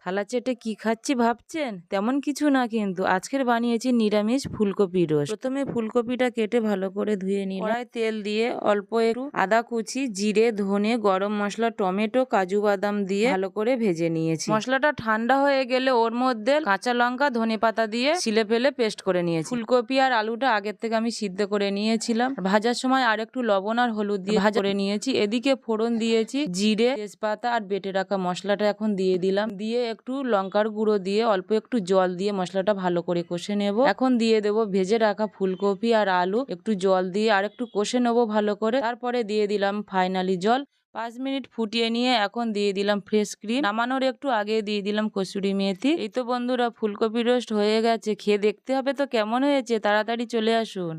থালা চেটে কি খাচ্ছি ভাবছেন? তেমন কিছু না, কিন্তু আজকের বানিয়েছি নিরামিষ ফুলকপি রোস্ট। প্রথমে ফুলকপিটা কেটে ভালো করে ধুয়ে নিলাম। কড়াই তেল দিয়ে অল্প একটু আদা কুচি, জিরে, ধনে, গরম মশলা, টমেটো, কাজু বাদাম দিয়ে ভালো করে ভেজে নিয়েছি। মশলাটা ঠান্ডা হয়ে গেলে ওর মধ্যে কাঁচা লঙ্কা, ধনেপাতা দিয়ে ছিলে ফেলে পেস্ট করে নিয়েছি। ফুলকপি আর আলুটা আগের থেকে আমি সিদ্ধ করে নিয়েছিলাম। ভাজার সময় আর একটু লবণ আর হলুদ দিয়ে ভাজা করে নিয়েছি। এদিকে ফোড়ন দিয়েছি জিরে, তেজপাতা আর বেটে রাখা মশলাটা এখন দিয়ে দিলাম। দিয়ে একটু লঙ্কার গুঁড়ো দিয়ে অল্প একটু জল দিয়ে মশলাটা ভালো করে কষে নেব। এখন দিয়ে দেবো ভেজে রাখা ফুলকপি আর আলু, একটু জল দিয়ে আর একটু কষে নেবো ভালো করে। তারপরে দিয়ে দিলাম ফাইনালি জল। 5 মিনিট ফুটিয়ে নিয়ে এখন দিয়ে দিলাম ফ্রেশ ক্রিম। নামানোর একটু আগে দিয়ে দিলাম কসুরি মেথি। এই তো বন্ধুরা, ফুলকপি রোস্ট হয়ে গেছে। খেয়ে দেখতে হবে তো কেমন হয়েছে। তাড়াতাড়ি চলে আসুন।